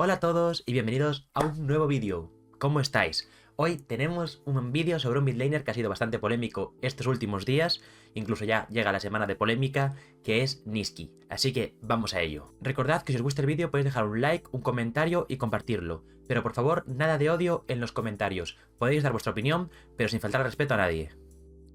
Hola a todos y bienvenidos a un nuevo vídeo. ¿Cómo estáis? Hoy tenemos un vídeo sobre un midlaner que ha sido bastante polémico estos últimos días, incluso ya llega la semana de polémica, que es Nisqy. Así que vamos a ello. Recordad que si os gusta el vídeo podéis dejar un like, un comentario y compartirlo. Pero por favor, nada de odio en los comentarios. Podéis dar vuestra opinión, pero sin faltar respeto a nadie.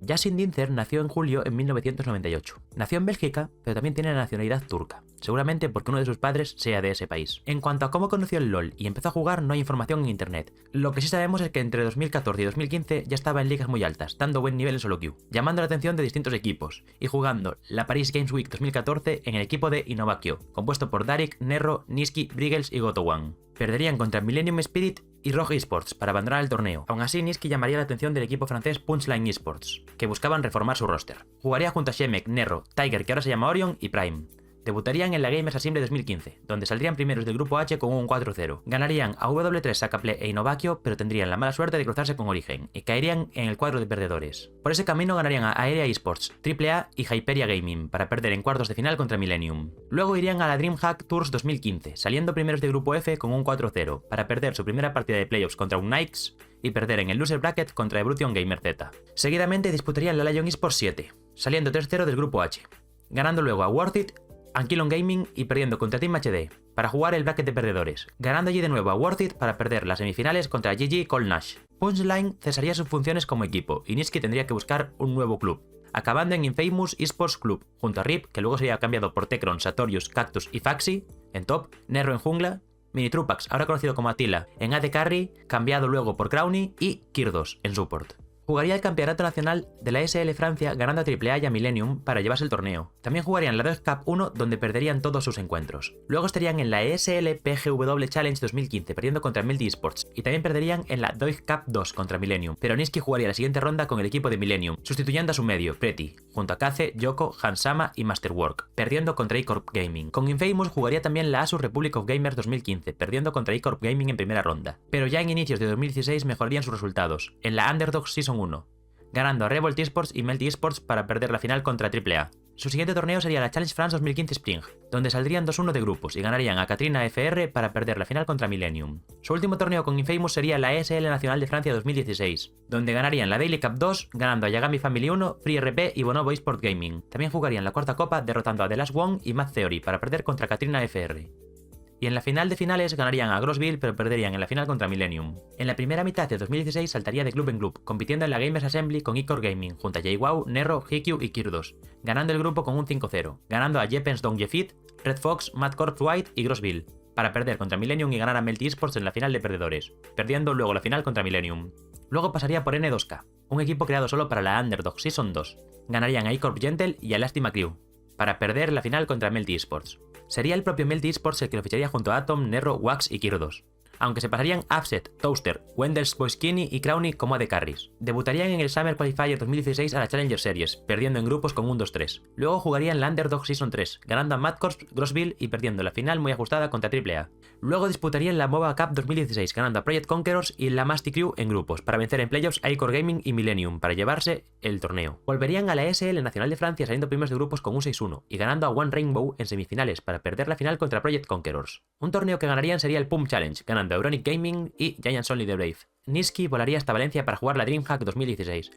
Yasin Dincer nació en julio en 1998. Nació en Bélgica, pero también tiene la nacionalidad turca, seguramente porque uno de sus padres sea de ese país. En cuanto a cómo conoció el LoL y empezó a jugar, no hay información en internet. Lo que sí sabemos es que entre 2014 y 2015 ya estaba en ligas muy altas, dando buen nivel en solo queue, llamando la atención de distintos equipos, y jugando la Paris Games Week 2014 en el equipo de Innovakio, compuesto por Darik, Nerro, Nisqy, Briggles y Gotowan. Perderían contra Millennium Spirit y Rogue Esports para abandonar el torneo. Aún así, Nisqy llamaría la atención del equipo francés Punchline Esports, que buscaban reformar su roster. Jugaría junto a Shemek, Nerro, Tiger, que ahora se llama Orion, y Prime. Debutarían en la Gamers Assembly 2015, donde saldrían primeros del grupo H con un 4-0. Ganarían a W3, Sacaplay e Innovakio, pero tendrían la mala suerte de cruzarse con Origen, y caerían en el cuadro de perdedores. Por ese camino ganarían a Aeria Esports, AAA y Hyperia Gaming, para perder en cuartos de final contra Millennium. Luego irían a la DreamHack Tours 2015, saliendo primeros del grupo F con un 4-0, para perder su primera partida de playoffs contra un Nikes, y perder en el loser bracket contra Evolution Gamer Z. Seguidamente disputarían la Lion Esports 7, saliendo 3-0 del grupo H, ganando luego a Worth It, Anquilon Gaming y perdiendo contra Team HD para jugar el bracket de perdedores, ganando allí de nuevo a Worth It para perder las semifinales contra GG Cole Nash. Punchline cesaría sus funciones como equipo y Nisqy tendría que buscar un nuevo club, acabando en Infamous Esports Club, junto a Rip, que luego sería cambiado por Tecron, Sartorius, Cactus y Faxi en top, Nerro en jungla, Minitrupax, ahora conocido como Attila, en AD Carry, cambiado luego por Crowny, y Kirdos en support. Jugaría el campeonato nacional de la SL Francia ganando a AAA y a Millennium para llevarse el torneo. También jugarían la Dodge Cup 1 donde perderían todos sus encuentros. Luego estarían en la ESL PGW Challenge 2015 perdiendo contra Melty Esports y también perderían en la Dodge Cup 2 contra Millennium. Pero Nisqy jugaría la siguiente ronda con el equipo de Millennium, sustituyendo a su medio, Pretty, junto a Kaze, Yoko, Hansama y Masterwork, perdiendo contra A-Corp Gaming. Con Infamous jugaría también la Asus Republic of Gamers 2015, perdiendo contra A-Corp Gaming en primera ronda. Pero ya en inicios de 2016 mejorarían sus resultados, en la Underdog Season 1, ganando a Revolt Esports y Melty Esports para perder la final contra AAA. Su siguiente torneo sería la Challenge France 2015 Spring, donde saldrían 2-1 de grupos y ganarían a Katrina FR para perder la final contra Millennium. Su último torneo con Infamous sería la ESL Nacional de Francia 2016, donde ganarían la Daily Cup 2, ganando a Yagami Family 1, Free RP y Bonobo Esport Gaming. También jugarían la cuarta copa derrotando a The Last One y Mad Theory para perder contra Katrina FR. Y en la final de finales ganarían a Grossville pero perderían en la final contra Millennium. En la primera mitad de 2016 saltaría de club en club, compitiendo en la Gamers Assembly con Icor Gaming, junto a JWoww, Nerro, Hikyu y Kirdos, ganando el grupo con un 5-0, ganando a Jepens Dongjefit, Red Fox, Mad Corps White y Grossville, para perder contra Millennium y ganar a Melty Esports en la final de perdedores, perdiendo luego la final contra Millennium. Luego pasaría por N2K, un equipo creado solo para la Underdog Season 2, ganarían a A-Corp Gentle y a Lastima Crew, para perder la final contra Melty Esports. Sería el propio Melty Esports el que lo ficharía junto a Atom, Nerro, Wax y Kirdos, aunque se pasarían Upset, Toaster, Wenders, Boyskini y Crowny como AD Carries. Debutarían en el Summer Qualifier 2016 a la Challenger Series, perdiendo en grupos con un 2-3. Luego jugarían la Underdog Season 3, ganando a Mad Corps, Grossville y perdiendo la final muy ajustada contra AAA. Luego disputarían la MOBA Cup 2016, ganando a Project Conquerors y la Masty Crew en grupos, para vencer en playoffs a Icor Gaming y Millennium, para llevarse el torneo. Volverían a la SL Nacional de Francia saliendo primeros de grupos con un 6-1 y ganando a One Rainbow en semifinales para perder la final contra Project Conquerors. Un torneo que ganarían sería el PUM Challenge, ganando a Euronic Gaming y Giants Only the Brave. Nisqy volaría hasta Valencia para jugar la DreamHack 2016,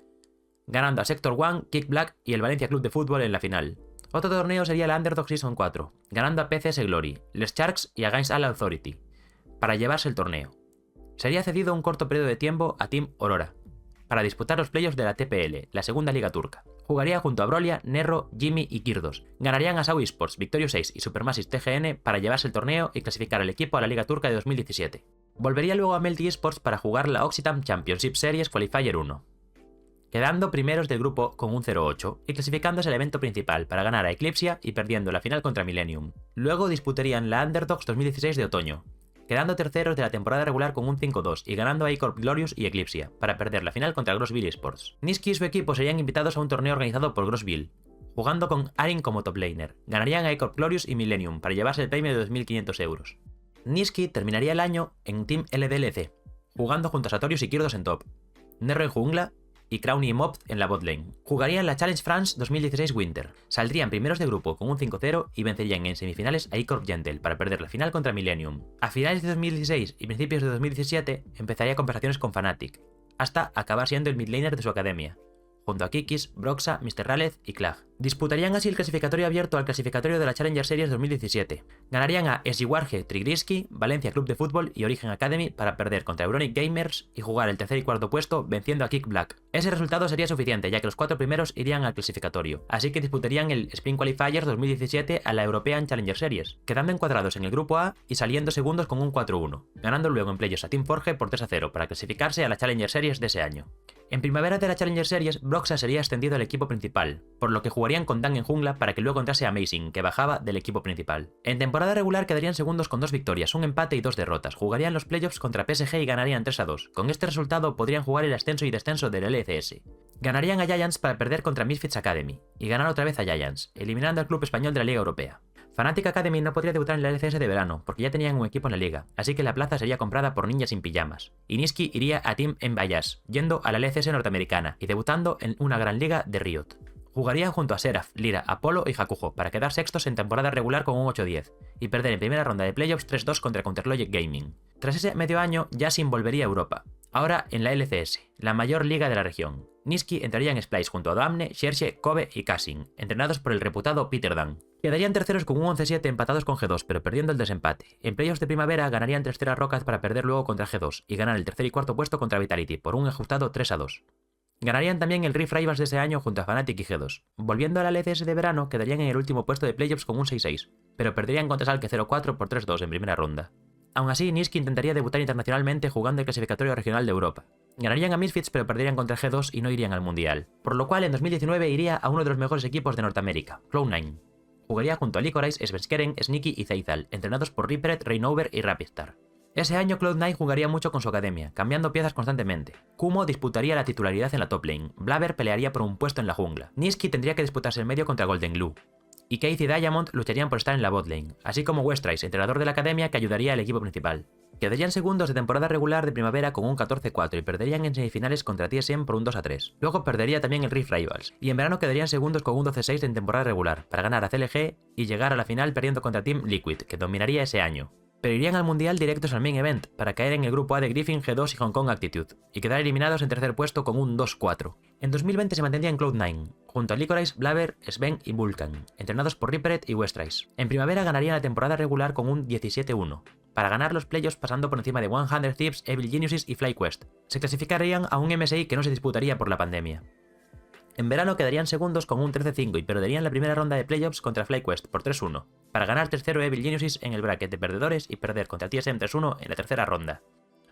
ganando a Sector One, Kick Black y el Valencia Club de Fútbol en la final. Otro torneo sería la Underdog Season 4, ganando a PCS Glory, Les Sharks y Against All Authority, para llevarse el torneo. Sería cedido un corto periodo de tiempo a Team Aurora, para disputar los playoffs de la TPL, la segunda liga turca. Jugaría junto a Brolia, Nerro, Jimmy y Kirdos. Ganarían a SAO Esports, Victorio 6 y Supermassive TGN para llevarse el torneo y clasificar al equipo a la liga turca de 2017. Volvería luego a Melty Esports para jugar la Occitan Championship Series Qualifier 1, quedando primeros del grupo con un 0-8 y clasificándose al evento principal para ganar a Eclipsia y perdiendo la final contra Millennium. Luego disputarían la Underdogs 2016 de otoño, quedando terceros de la temporada regular con un 5-2 y ganando a A-Corp Glorious y Eclipsia, para perder la final contra Grossville Esports. Nisqy y su equipo serían invitados a un torneo organizado por Grossville, jugando con Arin como top laner. Ganarían a A-Corp Glorious y Millennium para llevarse el premio de 2.500 euros. Nisqy terminaría el año en Team LDLC, jugando junto a Sartorius y Kirdos en top, Nerro en jungla, y Crownie y Mopt en la botlane. Jugarían la Challenge France 2016 Winter. Saldrían primeros de grupo con un 5-0 y vencerían en semifinales a E-Corp Gentle para perder la final contra Millennium. A finales de 2016 y principios de 2017 empezaría conversaciones con Fnatic, hasta acabar siendo el midlaner de su academia, junto a Kikis, Broxa, Mr. Ralez y Clag. Disputarían así el clasificatorio abierto al clasificatorio de la Challenger Series 2017. Ganarían a Esiwarge Trigriski, Valencia Club de Fútbol y Origen Academy para perder contra Euronic Gamers y jugar el tercer y cuarto puesto venciendo a Kick Black. Ese resultado sería suficiente, ya que los 4 primeros irían al clasificatorio, así que disputarían el Spring Qualifiers 2017 a la European Challenger Series, quedando encuadrados en el grupo A y saliendo segundos con un 4-1, ganando luego en playoffs a Team Forge por 3-0 para clasificarse a la Challenger Series de ese año. En primavera de la Challenger Series, Broxa sería extendido al equipo principal, por lo que jugarían con Dan en jungla para que luego entrase Amazing, que bajaba del equipo principal. En temporada regular quedarían segundos con 2 victorias, un empate y 2 derrotas. Jugarían los playoffs contra PSG y ganarían 3-2. Con este resultado podrían jugar el ascenso y descenso del LCS. Ganarían a Giants para perder contra Misfits Academy, y ganar otra vez a Giants, eliminando al club español de la Liga Europea. Fnatic Academy no podría debutar en la LCS de verano, porque ya tenían un equipo en la liga, así que la plaza sería comprada por Ninjas sin pijamas. Y Nisqy iría a Team Envayas, yendo a la LCS norteamericana y debutando en una gran liga de Riot. Jugarían junto a Seraph, Lira, Apollo y Hakuho para quedar sextos en temporada regular con un 8-10 y perder en primera ronda de playoffs 3-2 contra Counterlogic Gaming. Tras ese medio año, Yasin volvería a Europa, ahora en la LCS, la mayor liga de la región. Nisqy entraría en Splice junto a Damne, Xerxe, Kobe y Kassin, entrenados por el reputado Peter Dunn. Quedarían terceros con un 11-7 empatados con G2, pero perdiendo el desempate. En playoffs de primavera ganarían 3-0 a Rockaz para perder luego contra G2 y ganar el tercer y cuarto puesto contra Vitality por un ajustado 3-2. Ganarían también el Rift Rivals de ese año junto a Fnatic y G2. Volviendo a la LCS de verano, quedarían en el último puesto de playoffs con un 6-6, pero perderían contra Salke 0-4 por 3-2 en primera ronda. Aún así, Nisqy intentaría debutar internacionalmente jugando el clasificatorio regional de Europa. Ganarían a Misfits pero perderían contra G2 y no irían al Mundial, por lo cual en 2019 iría a uno de los mejores equipos de Norteamérica, Cloud9. Jugaría junto a Licorice, Svenskeren, Sneaky y Zeithal, entrenados por Reapered, Rainover y Rapistar. Ese año Cloud9 jugaría mucho con su academia, cambiando piezas constantemente. Kumo disputaría la titularidad en la top lane, Blaber pelearía por un puesto en la jungla, Nisqy tendría que disputarse el medio contra Golden Glue, y Keith y Diamond lucharían por estar en la botlane, así como Westrice, entrenador de la academia que ayudaría al equipo principal. Quedarían segundos de temporada regular de primavera con un 14-4 y perderían en semifinales contra TSM por un 2-3. Luego perdería también el Rift Rivals, y en verano quedarían segundos con un 12-6 en temporada regular, para ganar a CLG y llegar a la final perdiendo contra Team Liquid, que dominaría ese año. Pero irían al Mundial directos al Main Event, para caer en el grupo A de Griffin, G2 y Hong Kong Attitude, y quedar eliminados en tercer puesto con un 2-4. En 2020 se mantendría en Cloud9, junto a Licorice, Blaber, Sven y Vulcan, entrenados por Reapered y Westrice. En primavera ganarían la temporada regular con un 17-1, para ganar los playoffs pasando por encima de 100 Thieves, Evil Geniuses y FlyQuest. Se clasificarían a un MSI que no se disputaría por la pandemia. En verano quedarían segundos con un 13-5 y perderían la primera ronda de playoffs contra FlyQuest por 3-1, para ganar tercero Evil Geniuses en el bracket de perdedores y perder contra TSM 3-1 en la tercera ronda.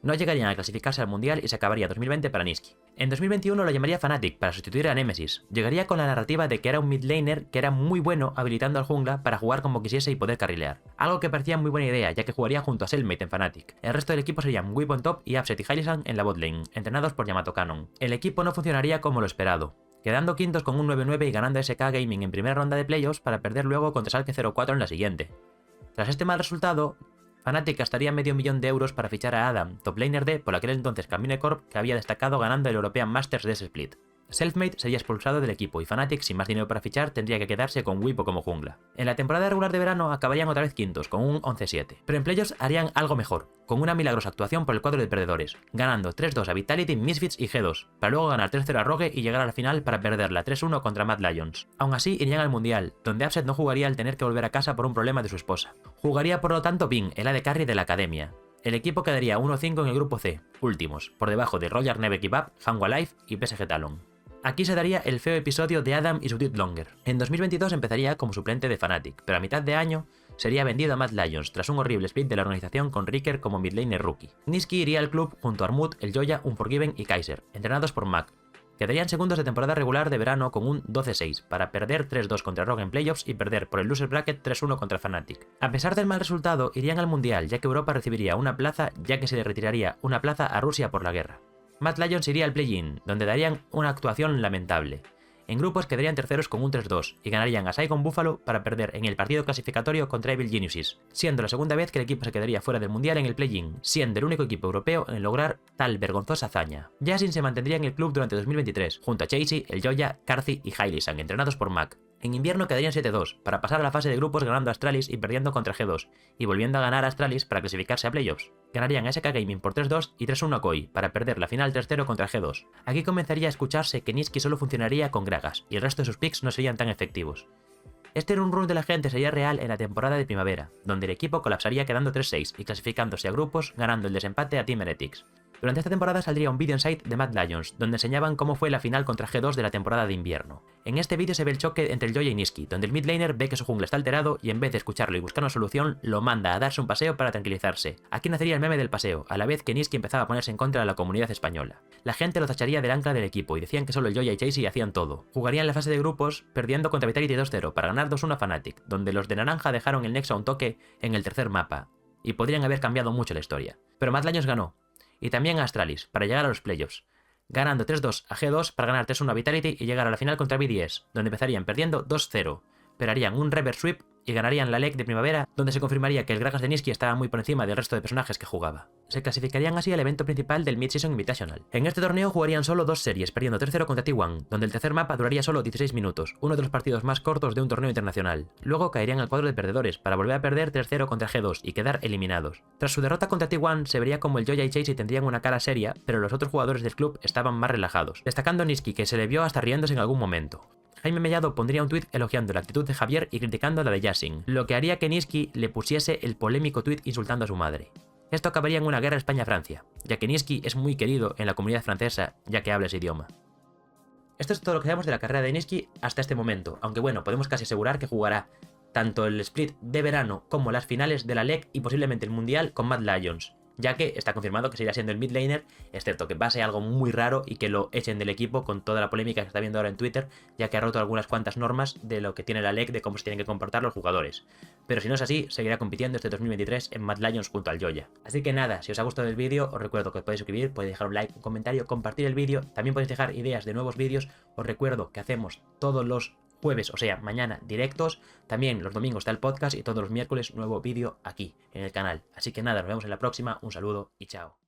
No llegarían a clasificarse al Mundial y se acabaría 2020 para Nisqy. En 2021 lo llamaría Fnatic para sustituir a Nemesis. Llegaría con la narrativa de que era un midlaner que era muy bueno habilitando al jungla para jugar como quisiese y poder carrilear. Algo que parecía muy buena idea, ya que jugaría junto a Cellmate en Fnatic. El resto del equipo serían Weapon Top y Upset y Hylisan en la botlane, entrenados por Yamato Cannon. El equipo no funcionaría como lo esperado, quedando quintos con un 9-9 y ganando SK Gaming en primera ronda de playoffs para perder luego contra Salke 0-4 en la siguiente. Tras este mal resultado, Fnatic gastaría €500,000 para fichar a Adam, top laner de, por aquel entonces Camine Corp, que había destacado ganando el European Masters de ese split. Selfmade sería expulsado del equipo y Fnatic, sin más dinero para fichar, tendría que quedarse con Wipo como jungla. En la temporada regular de verano acabarían otra vez quintos, con un 11-7, pero en playoffs harían algo mejor, con una milagrosa actuación por el cuadro de perdedores, ganando 3-2 a Vitality, Misfits y G2, para luego ganar 3-0 a Rogue y llegar a la final para perderla 3-1 contra Mad Lions. Aún así irían al Mundial, donde Upset no jugaría al tener que volver a casa por un problema de su esposa. Jugaría por lo tanto Bing, el AD Carry de la academia. El equipo quedaría 1-5 en el grupo C, últimos, por debajo de Royal Never Give Up, Hanwha Life y PSG Talon. Aquí se daría el feo episodio de Adam y su Dude Longer. En 2022 empezaría como suplente de Fnatic, pero a mitad de año sería vendido a Mad Lions tras un horrible split de la organización con Ricker como midlaner rookie. Nisqy iría al club junto a Armut, el Joya, Unforgiven y Kaiser, entrenados por Mac. Quedarían segundos de temporada regular de verano con un 12-6, para perder 3-2 contra Rogue en playoffs y perder por el loser bracket 3-1 contra Fnatic. A pesar del mal resultado, irían al Mundial, ya que Europa recibiría una plaza, ya que se le retiraría una plaza a Rusia por la guerra. Mad Lions iría al play-in, donde darían una actuación lamentable, En grupos quedarían terceros con un 3-2 y ganarían a Saigon Buffalo para perder en el partido clasificatorio contra Evil Geniuses, siendo la segunda vez que el equipo se quedaría fuera del mundial en el play-in, siendo el único equipo europeo en lograr tal vergonzosa hazaña. Yasin se mantendría en el club durante 2023, junto a Chasey, el Joya, Carthy y Hailey-Sang, entrenados por Mac. En invierno quedarían 7-2, para pasar a la fase de grupos ganando a Astralis y perdiendo contra G2, y volviendo a ganar a Astralis para clasificarse a playoffs. Ganarían a SK Gaming por 3-2 y 3-1 a Koi, para perder la final 3-0 contra G2. Aquí comenzaría a escucharse que Nisqy solo funcionaría con Gragas, y el resto de sus picks no serían tan efectivos. Este run de la gente sería real en la temporada de primavera, donde el equipo colapsaría quedando 3-6 y clasificándose a grupos, ganando el desempate a Team Heretics. Durante esta temporada saldría un vídeo en site de Mad Lions, donde enseñaban cómo fue la final contra G2 de la temporada de invierno. En este vídeo se ve el choque entre el Joya y Nisqy, donde el mid laner ve que su jungla está alterado y en vez de escucharlo y buscar una solución, lo manda a darse un paseo para tranquilizarse. Aquí nacería el meme del paseo, a la vez que Nisqy empezaba a ponerse en contra de la comunidad española. La gente lo tacharía del ancla del equipo y decían que solo el Joya y Chasey hacían todo. Jugarían la fase de grupos, perdiendo contra Vitality 2-0 para ganar 2-1 a Fnatic, donde los de naranja dejaron el nexo a un toque en el tercer mapa, y podrían haber cambiado mucho la historia. Pero Mad Lions ganó, y también a Astralis, para llegar a los playoffs, ganando 3-2 a G2 para ganar 3-1 a Vitality y llegar a la final contra BDS, donde empezarían perdiendo 2-0, pero harían un reverse sweep y ganarían la LEC de primavera, donde se confirmaría que el Gragas de Nisqy estaba muy por encima del resto de personajes que jugaba. Se clasificarían así al evento principal del Mid-Season Invitational. En este torneo jugarían solo 2 series, perdiendo 3-0 contra T1, donde el tercer mapa duraría solo 16 minutos, uno de los partidos más cortos de un torneo internacional. Luego caerían al cuadro de perdedores, para volver a perder 3-0 contra G2 y quedar eliminados. Tras su derrota contra T1, se vería como el Joya y Chasey tendrían una cara seria, pero los otros jugadores del club estaban más relajados, destacando a Nisqy, que se le vio hasta riéndose en algún momento. Jaime Mellado pondría un tuit elogiando la actitud de Javier y criticando la de Yasin, lo que haría que Nisqy le pusiese el polémico tuit insultando a su madre. Esto acabaría en una guerra España-Francia, ya que Nisqy es muy querido en la comunidad francesa, ya que habla ese idioma. Esto es todo lo que sabemos de la carrera de Nisqy hasta este momento, aunque bueno, podemos casi asegurar que jugará tanto el split de verano como las finales de la LEC y posiblemente el mundial con Mad Lions, ya que está confirmado que seguirá siendo el mid laner, excepto que pase algo muy raro y que lo echen del equipo con toda la polémica que se está viendo ahora en Twitter, ya que ha roto algunas cuantas normas de lo que tiene la LEC de cómo se tienen que comportar los jugadores. Pero si no es así, seguirá compitiendo este 2023 en Mad Lions junto al Joya. Así que nada, si os ha gustado el vídeo, os recuerdo que os podéis suscribir, podéis dejar un like, un comentario, compartir el vídeo, también podéis dejar ideas de nuevos vídeos. Os recuerdo que hacemos todos los jueves, o sea, mañana directos, también los domingos está el podcast y todos los miércoles nuevo vídeo aquí, en el canal. Así que nada, nos vemos en la próxima, un saludo y chao.